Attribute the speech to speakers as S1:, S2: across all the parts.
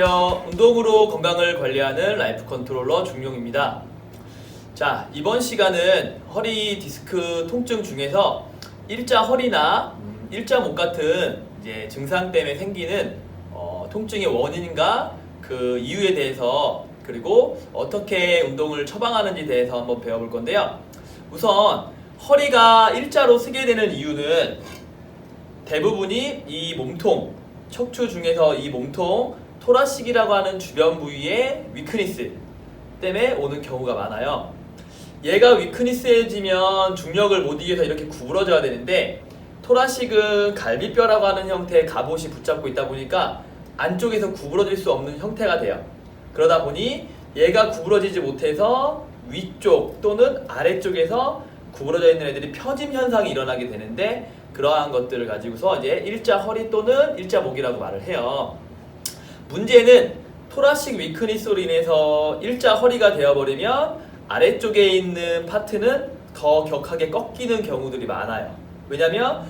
S1: 안녕하세요. 운동으로 건강을 관리하는 라이프 컨트롤러 중용입니다. 자, 이번 시간은 허리 디스크 통증 중에서 일자 허리나 일자 목 같은 이제 증상 때문에 생기는 통증의 원인과 그 이유에 대해서 그리고 어떻게 운동을 처방하는지 대해서 한번 배워볼 건데요. 우선 허리가 일자로 쓰게 되는 이유는 대부분이 이 몸통, 척추 중에서 이 몸통, 토라식이라고 하는 주변 부위의 위크니스 때문에 오는 경우가 많아요. 얘가 위크니스해지면 중력을 못 이겨서 이렇게 구부러져야 되는데 토라식은 갈비뼈라고 하는 형태의 갑옷이 붙잡고 있다 보니까 안쪽에서 구부러질 수 없는 형태가 돼요. 그러다 보니 얘가 구부러지지 못해서 위쪽 또는 아래쪽에서 구부러져 있는 애들이 펴짐 현상이 일어나게 되는데 그러한 것들을 가지고서 이제 일자 허리 또는 일자 목이라고 말을 해요. 문제는 토라식 위크니스로 인해서 일자 허리가 되어버리면 아래쪽에 있는 파트는 더 격하게 꺾이는 경우들이 많아요. 왜냐면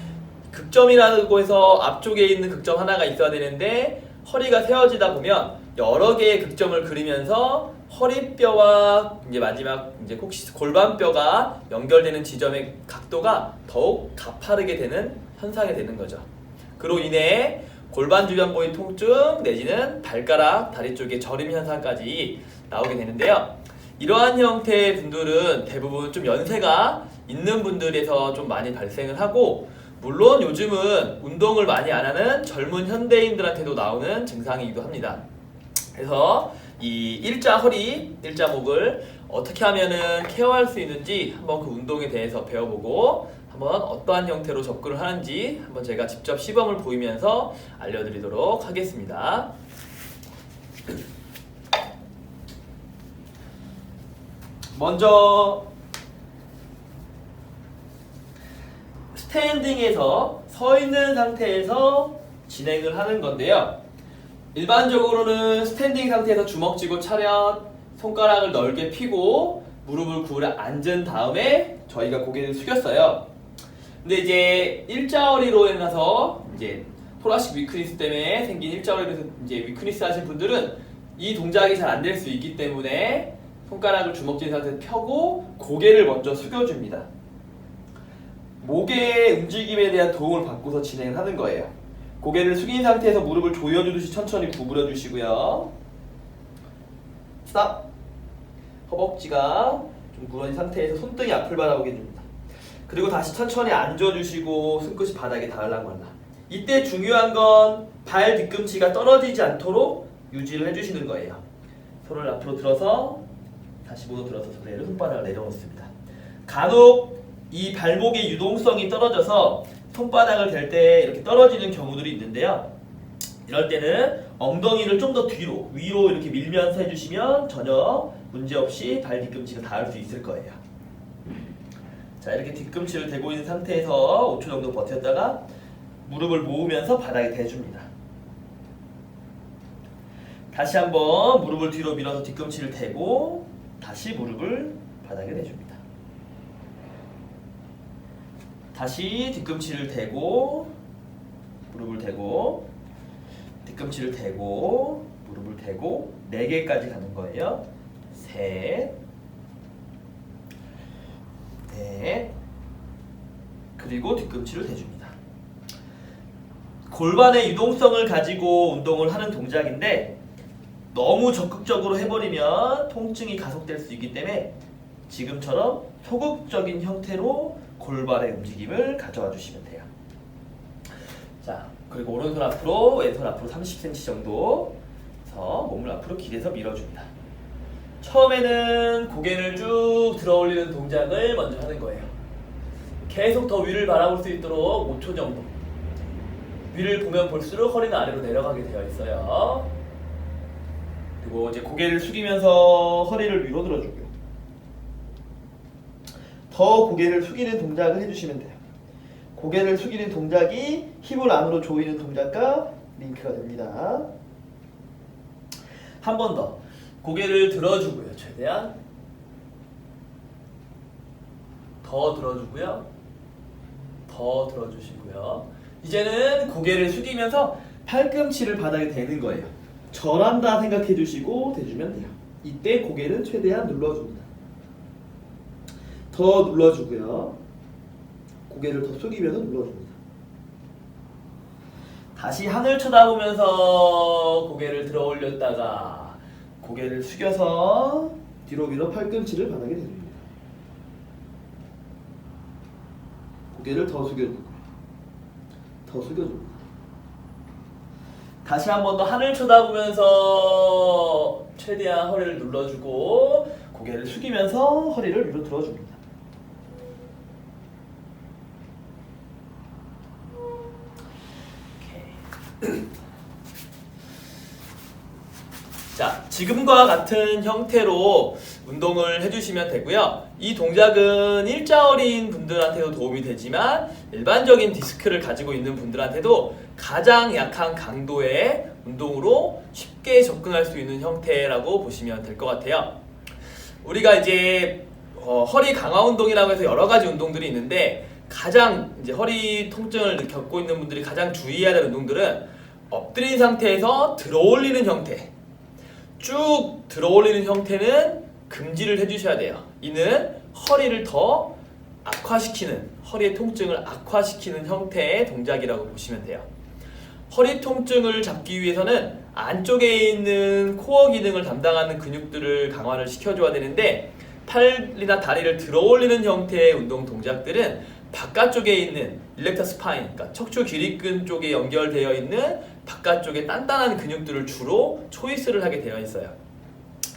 S1: 극점이라고 해서 앞쪽에 있는 극점 하나가 있어야 되는데 허리가 세워지다 보면 여러 개의 극점을 그리면서 허리뼈와 이제 마지막 이제 골반뼈가 연결되는 지점의 각도가 더욱 가파르게 되는 현상이 되는 거죠. 그로 인해 골반 주변 부위 통증 내지는 발가락, 다리 쪽의 저림 현상까지 나오게 되는데요. 이러한 형태의 분들은 대부분 좀 연세가 있는 분들에서 좀 많이 발생을 하고 물론 요즘은 운동을 많이 안 하는 젊은 현대인들한테도 나오는 증상이기도 합니다. 그래서 이 일자 허리, 일자 목을 어떻게 하면은 케어할 수 있는지 한번 그 운동에 대해서 배워보고 한번 어떠한 형태로 접근을 하는지 한번 제가 직접 시범을 보이면서 알려드리도록 하겠습니다. 먼저 스탠딩에서 서 있는 상태에서 진행을 하는 건데요. 일반적으로는 스탠딩 상태에서 주먹 쥐고 차렷, 손가락을 넓게 펴고 무릎을 구부려 앉은 다음에 저희가 고개를 숙였어요. 근데 이제 일자허리로 인해서 이제 토라식 위크니스 때문에 생긴 일자허리로 이제 위크니스 하신 분들은 이 동작이 잘 안 될 수 있기 때문에 손가락을 주먹 쥔 상태에서 펴고 고개를 먼저 숙여줍니다. 목의 움직임에 대한 도움을 받고서 진행을 하는 거예요. 고개를 숙인 상태에서 무릎을 조여주듯이 천천히 구부려 주시고요. 스탑. 허벅지가 좀 구부러진 상태에서 손등이 앞을 바라보게 해줍니다. 그리고 다시 천천히 앉아주시고 손끝이 바닥에 닿으려고 한다. 이때 중요한 건 발 뒤꿈치가 떨어지지 않도록 유지를 해주시는 거예요. 손을 앞으로 들어서 다시 모두 들어서 그대로 손바닥을 내려놓습니다. 간혹 이 발목의 유동성이 떨어져서 손바닥을 댈 때 이렇게 떨어지는 경우들이 있는데요. 이럴 때는 엉덩이를 좀 더 뒤로, 위로 이렇게 밀면서 해주시면 전혀 문제없이 발 뒤꿈치가 닿을 수 있을 거예요. 자, 이렇게 뒤꿈치를 대고 있는 상태에서 5초 정도 버텼다가 무릎을 모으면서 바닥에 대줍니다. 다시 한번 무릎을 뒤로 밀어서 뒤꿈치를 대고 다시 무릎을 바닥에 대줍니다. 다시 뒤꿈치를 대고 무릎을 대고 뒤꿈치를 대고 무릎을 대고 4개까지 가는 거예요. 셋, 넷, 그리고 뒤꿈치를 대줍니다. 골반의 유동성을 가지고 운동을 하는 동작인데 너무 적극적으로 해버리면 통증이 가속될 수 있기 때문에 지금처럼 소극적인 형태로 골반의 움직임을 가져와 주시면 돼요. 자, 그리고 오른손 앞으로, 왼손 앞으로 30cm 정도 해서 몸을 앞으로 기대서 밀어줍니다. 처음에는 고개를 쭉 들어 올리는 동작을 먼저 하는 거예요. 계속 더 위를 바라볼 수 있도록 5초 정도. 위를 보면 볼수록 허리는 아래로 내려가게 되어 있어요. 그리고 이제 고개를 숙이면서 허리를 위로 들어주고요. 더 고개를 숙이는 동작을 해주시면 돼요. 고개를 숙이는 동작이 힙을 안으로 조이는 동작과 링크가 됩니다. 한 번 더 고개를 들어주고요. 최대한 더 들어주고요. 더 들어주시고요. 이제는 고개를 숙이면서 팔꿈치를 바닥에 대는 거예요.
S2: 절한다 생각해 주시고 대주면 돼요. 이때 고개는 최대한 눌러줍니다. 더 눌러주고요. 고개를 더 숙이면서 눌러줍니다. 다시 하늘 쳐다보면서 고개를 들어 올렸다가 고개를 숙여서 뒤로 밀어 팔꿈치를 바닥에 내립니다. 고개를 더 숙여주고요. 더 숙여줍니다. 다시 한 번 더 하늘 쳐다보면서 최대한 허리를 눌러주고 고개를 숙이면서 허리를 위로 들어줍니다.
S1: 자, 지금과 같은 형태로 운동을 해주시면 되고요. 이 동작은 일자어린 분들한테도 도움이 되지만 일반적인 디스크를 가지고 있는 분들한테도 가장 약한 강도의 운동으로 쉽게 접근할 수 있는 형태라고 보시면 될 것 같아요. 우리가 이제 허리 강화 운동이라고 해서 여러 가지 운동들이 있는데 가장 이제 허리 통증을 겪고 있는 분들이 가장 주의해야 될 운동들은 엎드린 상태에서 들어 올리는 형태, 쭉 들어 올리는 형태는 금지를 해주셔야 돼요. 이는 허리를 더 악화시키는, 허리의 통증을 악화시키는 형태의 동작이라고 보시면 돼요. 허리 통증을 잡기 위해서는 안쪽에 있는 코어 기능을 담당하는 근육들을 강화를 시켜줘야 되는데 팔이나 다리를 들어 올리는 형태의 운동 동작들은 바깥쪽에 있는 일렉터 스파인, 그러니까 척추 기립근 쪽에 연결되어 있는 바깥쪽에 단단한 근육들을 주로 초이스를 하게 되어 있어요.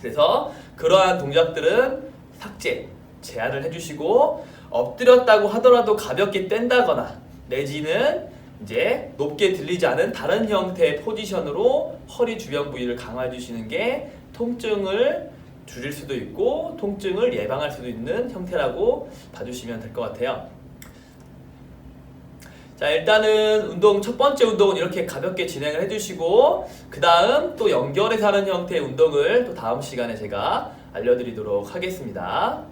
S1: 그래서 그러한 동작들은 삭제, 제한을 해주시고 엎드렸다고 하더라도 가볍게 뗀다거나 내지는 이제 높게 들리지 않은 다른 형태의 포지션으로 허리 주변 부위를 강화해 주시는 게 통증을 줄일 수도 있고 통증을 예방할 수도 있는 형태라고 봐주시면 될 것 같아요. 자, 일단은 첫 번째 운동은 이렇게 가볍게 진행을 해주시고 그 다음 또 연결해서 하는 형태의 운동을 또 다음 시간에 제가 알려드리도록 하겠습니다.